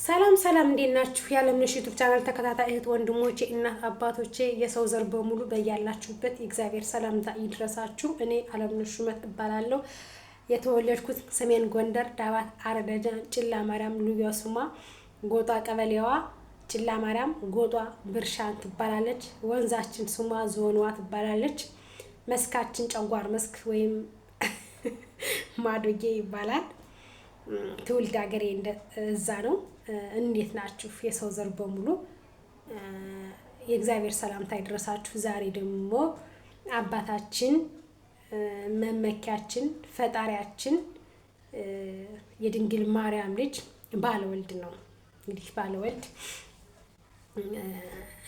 ሰላም ሰላም እንዴት ናችሁ? የዓለምነሽ ዩቲዩብ ቻናል ተከታታይ እህት ወንድሞቼ፣ እናት አባቶቼ፣ የሰው ዘር በሙሉ በያላችሁበት የእግዚአብሔር ሰላምታ ይድረሳችሁ። እኔ ዓለምነሽ ሹመት እባላለሁ። የተወለድኩት ሰሜን ጎንደር ዳባት አረደጃ ጭላ ማርያም ልዩ ስሟ ጎጧ ቀበሌዋ ጭላ ማርያም ጎጧ ብርሻን ትባላለች። ወንዛችን ስሟ ዞንዋ ትባላለች። መስካችን ጨጓር መስክ ወይም ማዶጌ ይባላል። ትውልድ ሀገሬ እዛ ነው። እንዴት ናችሁ የሰው ዘር በሙሉ? የእግዚአብሔር ሰላምታ ይድረሳችሁ። ዛሬ ደግሞ አባታችን መመኪያችን ፈጣሪያችን የድንግል ማርያም ልጅ ባለወልድ ነው።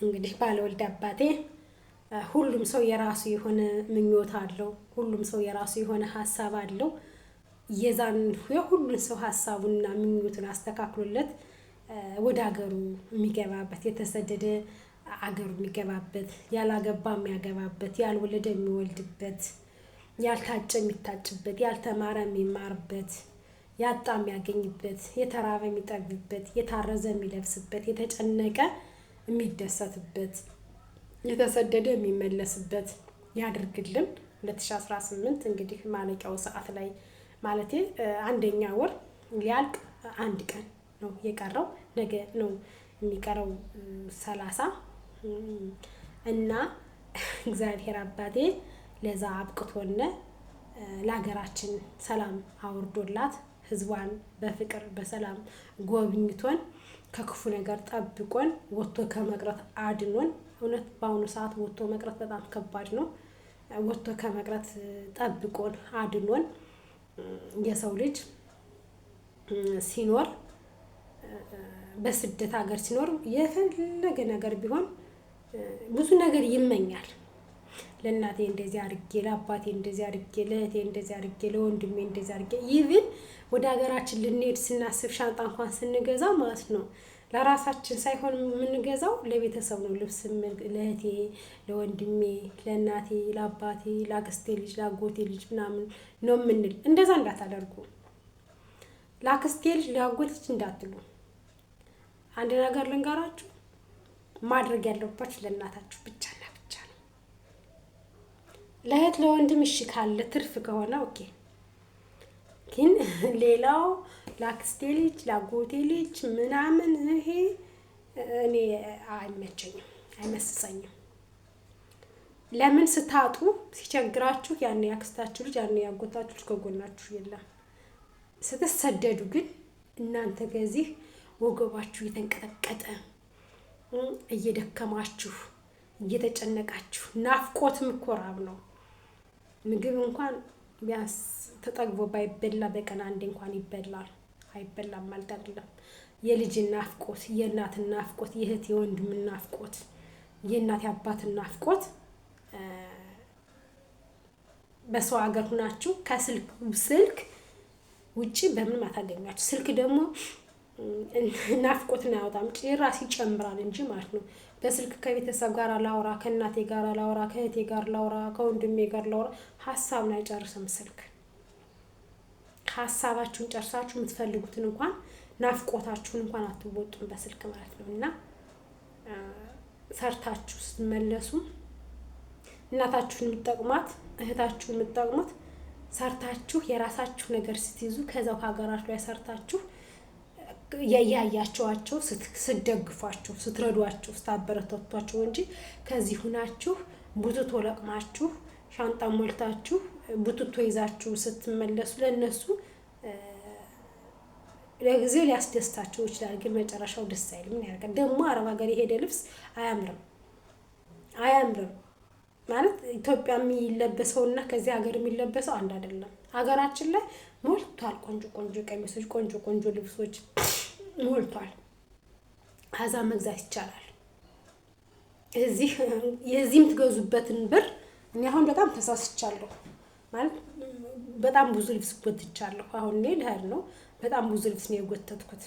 እንግዲህ ባለወልድ አባቴ ሁሉም ሰው የራሱ የሆነ ምኞት አለው። ሁሉም ሰው የራሱ የሆነ ሀሳብ አለው። የዛን የሁሉን ሰው ሀሳቡንና ምኞቱን አስተካክሎለት ወደ ሀገሩ የሚገባበት፣ የተሰደደ አገሩ የሚገባበት፣ ያላገባ የሚያገባበት፣ ያልወለደ የሚወልድበት፣ ያልታጨ የሚታጭበት፣ ያልተማረ የሚማርበት፣ ያጣ የሚያገኝበት፣ የተራበ የሚጠግብበት፣ የታረዘ የሚለብስበት፣ የተጨነቀ የሚደሰትበት፣ የተሰደደ የሚመለስበት ያድርግልን። 2018 እንግዲህ ማለቂያው ሰዓት ላይ ማለቴ አንደኛ ወር ሊያልቅ አንድ ቀን ነው የቀረው። ነገ ነው የሚቀረው 30 እና እግዚአብሔር አባቴ ለዛ አብቅቶነ ለሀገራችን ሰላም አውርዶላት ህዝቧን በፍቅር በሰላም ጎብኝቶን ከክፉ ነገር ጠብቆን ወጥቶ ከመቅረት አድኖን። እውነት በአሁኑ ሰዓት ወጥቶ መቅረት በጣም ከባድ ነው። ወጥቶ ከመቅረት ጠብቆን አድኖን የሰው ልጅ ሲኖር በስደት ሀገር ሲኖር የፈለገ ነገር ቢሆን ብዙ ነገር ይመኛል። ለእናቴ እንደዚህ አድርጌ፣ ለአባቴ እንደዚህ አድርጌ፣ ለእህቴ እንደዚህ አድርጌ፣ ለወንድሜ እንደዚህ አድርጌ። ይህን ወደ ሀገራችን ልንሄድ ስናስብ ሻንጣ እንኳን ስንገዛ ማለት ነው ለራሳችን ሳይሆን የምንገዛው ለቤተሰብ ነው። ልብስ ለእህቴ፣ ለወንድሜ፣ ለእናቴ፣ ለአባቴ፣ ለአክስቴ ልጅ፣ ለአጎቴ ልጅ ምናምን ነው የምንል። እንደዛ እንዳታደርጉ። ለአክስቴ ልጅ፣ ለአጎቴ ልጅ እንዳትሉ። አንድ ነገር ልንገራችሁ፣ ማድረግ ያለባችሁ ለእናታችሁ ብቻና ብቻ ነው። ለእህት ለወንድም እሺ ካለ ትርፍ ከሆነ ኦኬ። ግን ሌላው ለአክስቴ ልጅ ለአጎቴ ልጅ ምናምን ይሄ እኔ አይመቸኝም፣ አይመስሰኝም። ለምን ስታጡ ሲቸግራችሁ ያን ያክስታችሁ ልጅ ያን ያጎታችሁ ልጅ ከጎናችሁ የለም። ስትሰደዱ ግን እናንተ ከዚህ ወገባችሁ እየተንቀጠቀጠ እየደከማችሁ እየተጨነቃችሁ፣ ናፍቆትም እኮ ራብ ነው። ምግብ እንኳን ቢያንስ ተጠግቦ ባይበላ በቀን አንዴ እንኳን ይበላል። አይበላም ማለት አይደለም። የልጅ ናፍቆት፣ የእናት ናፍቆት፣ የእህት የወንድም ናፍቆት፣ የእናት የአባት ናፍቆት በሰው ሀገር ሁናችሁ ከስልክ ውጪ በምን ማታገኛችሁ። ስልክ ደግሞ ናፍቆትን አያወጣም፣ ጭራሽ ይጨምራል እንጂ ማለት ነው። በስልክ ከቤተሰብ ጋር ላውራ፣ ከእናቴ ጋር ላውራ፣ ከእህቴ ጋር ላውራ፣ ከወንድሜ ጋር ላውራ፣ ሀሳብን አይጨርስም ስልክ። ሀሳባችሁን ጨርሳችሁ የምትፈልጉትን እንኳን ናፍቆታችሁን እንኳን አትወጡም በስልክ ማለት ነው። እና ሰርታችሁ ስትመለሱ እናታችሁን የምትጠቅሟት፣ እህታችሁን የምትጠቅሙት ሰርታችሁ የራሳችሁ ነገር ስትይዙ ከዛው ከሀገራችሁ ላይ ሰርታችሁ ያያያቸዋቸው ስትደግፏቸው፣ ስትረዷቸው፣ ስታበረታቷቸው እንጂ ከዚህ ሁናችሁ ቡትቶ ለቅማችሁ ሻንጣ ሞልታችሁ ቡትቶ ይዛችሁ ስትመለሱ ለነሱ ለጊዜው ሊያስደስታቸው ይችላል፣ ግን መጨረሻው ደስ አይልም። ምን ያደርጋል ደግሞ አረብ ሀገር የሄደ ልብስ አያምርም ማለት ኢትዮጵያ የሚለበሰውና ከዚህ ሀገር የሚለበሰው አንድ አይደለም። ሀገራችን ላይ ሞልቷል ቆንጆ ቆንጆ ቀሚሶች፣ ቆንጆ ቆንጆ ልብሶች ሞልቷል። አዛ መግዛት ይቻላል። እዚህ የዚህም ትገዙበትን ብር እኔ አሁን በጣም ተሳስቻለሁ ማለት በጣም ብዙ ልብስ ጎትቻለሁ። አሁን እኔ ልሄድ ነው፣ በጣም ብዙ ልብስ ነው የጎተትኩት።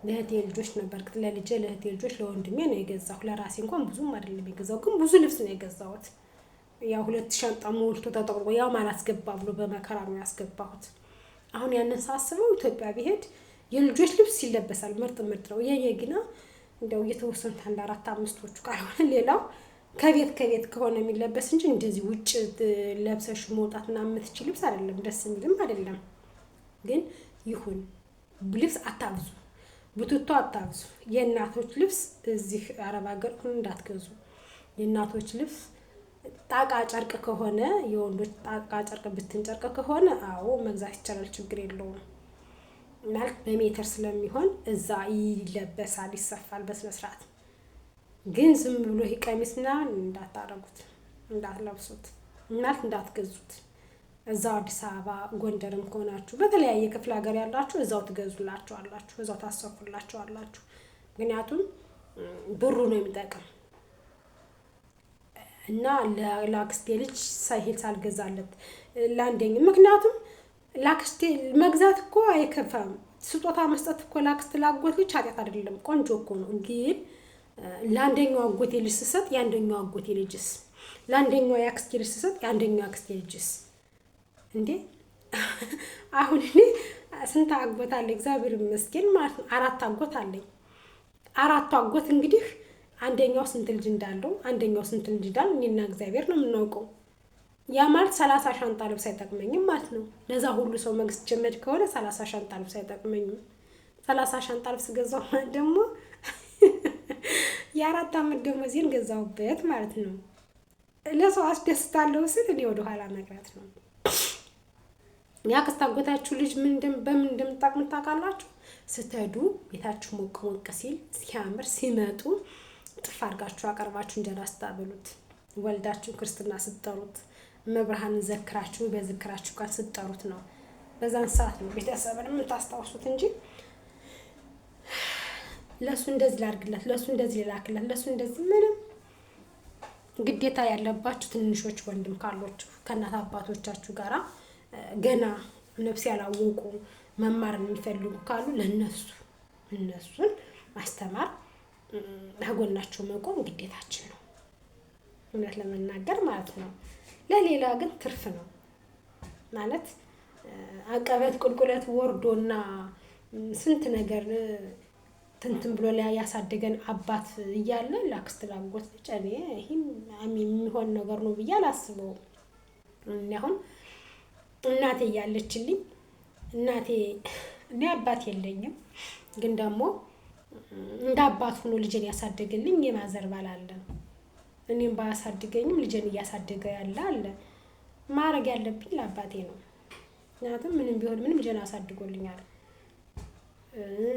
ለእህቴ ልጆች ነበር፣ ለልጄ ለእህቴ ልጆች ለወንድሜ ነው የገዛሁ። ለራሴ እንኳን ብዙም አይደለም የገዛሁ፣ ግን ብዙ ልብስ ነው የገዛሁት። ያው 2 ሻንጣ ሞልቶ ተጠቅሞ ያው ማላስገባ ብሎ በመከራ ነው ያስገባሁት። አሁን ያንን ሳስበው ኢትዮጵያ ቢሄድ የልጆች ልብስ ይለበሳል፣ ምርጥ ምርጥ ነው። የኔ ግና እንደው እየተወሰኑት 1 4 5ቶቹ ካልሆነ ሌላው ከቤት ከሆነ የሚለበስ እንጂ እንደዚህ ውጭ ለብሰሽ መውጣት እና የምትችል ልብስ አይደለም። ደስ የሚልም አይደለም። ግን ይሁን ልብስ አታብዙ፣ ቡትቶ አታብዙ። የእናቶች ልብስ እዚህ አረብ ሀገር እንዳትገዙ። የእናቶች ልብስ ጣቃ ጨርቅ ከሆነ የወንዶች ጣቃ ጨርቅ ብትን ጨርቅ ከሆነ አዎ መግዛት ይቻላል፣ ችግር የለውም። ማለት በሜትር ስለሚሆን እዛ ይለበሳል፣ ይሰፋል በስነ ስርዓት። ግን ዝም ብሎ ይሄ ቀሚስ ምናምን እንዳታረጉት፣ እንዳትለብሱት፣ እናት እንዳትገዙት። እዛው አዲስ አበባ ጎንደርም ከሆናችሁ በተለያየ ክፍለ ሀገር ያላችሁ እዛው ትገዙላችኋላችሁ፣ እዛው ታሰፉላችኋላችሁ። ምክንያቱም ብሩ ነው የሚጠቅም። እና ለአክስቴ ልጅ ሳይሄድ ሳልገዛለት ለአንደኛ ምክንያቱም ለአክስቴ መግዛት እኮ አይከፋም። ስጦታ መስጠት እኮ ለአክስት ላጎት ልጅ ኃጢአት አይደለም፣ ቆንጆ እኮ ነው። ግን ለአንደኛው አጎቴ ልጅ ስሰጥ የአንደኛው አጎቴ ልጅስ፣ ለአንደኛው የአክስቴ ልጅ ስሰጥ የአንደኛው አክስቴ ልጅስ እንዴ! አሁን እኔ ስንት አጎት አለ? እግዚአብሔር ይመስገን ማለት ነው 4 አጎት አለኝ። 4 አጎት እንግዲህ አንደኛው ስንት ልጅ እንዳለው አንደኛው ስንት ልጅ እንዳለው እኔና እግዚአብሔር ነው የምናውቀው። ያ ማለት 30 ሻንጣ ልብስ አይጠቅመኝም ማለት ነው። ለዛ ሁሉ ሰው መንግስት ጀመድ ከሆነ 30 ሻንጣ ልብስ አይጠቅመኝም። 30 ሻንጣ ልብስ ገዛው ማለት ደግሞ የ4 ዓመት ደሞዜን ገዛውበት ማለት ነው። ለሰው አስደስታለሁ ስል እኔ ወደ ኋላ መቅረት ነው። ያክስት አጎታችሁ ልጅ በምን እንደምታውቁ ታውቃላችሁ? ስትሄዱ ቤታችሁ ሞቅ ሞቅ ሲል ሲያምር ሲመጡ ጥፍ አድርጋችሁ አቀርባችሁ እንጀራ ስታበሉት፣ ወልዳችሁ ክርስትና ስትጠሩት፣ መብርሃን ዘክራችሁ በዝክራችሁ ቃል ስትጠሩት ነው። በዛን ሰዓት ነው ቤተሰብን የምታስታውሱት እንጂ ለሱ እንደዚህ ላድርግለት፣ ለሱ እንደዚህ ላክለት፣ ለሱ እንደዚህ ምንም ግዴታ ያለባችሁ ትንሾች ወንድም ካሏችሁ ከእናት አባቶቻችሁ ጋራ ገና ነፍስ ያላወቁ መማር የሚፈልጉ ካሉ እነሱን ማስተማር ከጎናቸው መቆም ግዴታችን ነው፣ እውነት ለመናገር ማለት ነው። ለሌላ ግን ትርፍ ነው ማለት አቀበት ቁልቁለት ወርዶና ስንት ነገር ትንትን ብሎ ላይ ያሳደገን አባት እያለ ላክስት ላጎት ልጅ እኔ ይሄም የሚሆን ነገር ነው ብዬ አላስበውም። አሁን እናቴ ያለችልኝ እኔ አባት የለኝም፣ ግን ደግሞ እንደ አባት ሆኖ ልጅን ያሳደገልኝ የማዘር ባል አለ። እኔም ባያሳድገኝም ልጅን እያሳደገ ያለ አለ። ማድረግ ያለብኝ ለአባቴ ነው። ምክንያቱም ምንም ቢሆን ምንም ልጅን አሳድጎልኛል።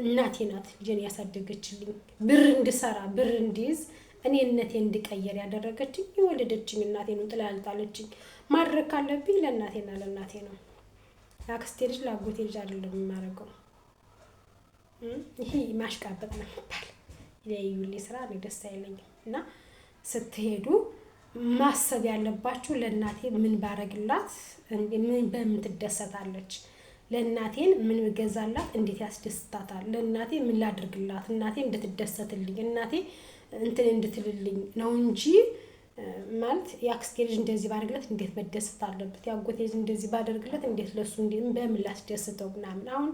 እናቴ ናት ልጅን ያሳደገችልኝ፣ ብር እንድሰራ ብር እንዲይዝ እኔነቴን እንድቀየር ያደረገችኝ የወለደችኝ እናቴ ነው። ጥላልጣለችኝ። ማድረግ ካለብኝ ለእናቴና ለእናቴ ነው። ለአክስቴ ልጅ ለአጎቴ ልጅ አይደለም የማደርገው። ይሄ ማሽቃበጥ ነው የሚባል የዩሊ ስራ ነው፣ ደስ አይለኝም። እና ስትሄዱ ማሰብ ያለባችሁ ለእናቴ ምን ባረግላት ምን በምን ትደሰታለች፣ ለእናቴን ምን ገዛላት እንዴት ያስደስታታል፣ ለእናቴ ምን ላድርግላት እናቴ እንድትደሰትልኝ እናቴ እንትን እንድትልልኝ ነው እንጂ ማለት የአክስቴ ልጅ እንደዚህ ባደርግለት እንዴት መደሰት አለበት፣ ያጎቴ ልጅ እንደዚህ ባደርግለት እንዴት ለሱ በምን ላስደስተው ምናምን። አሁን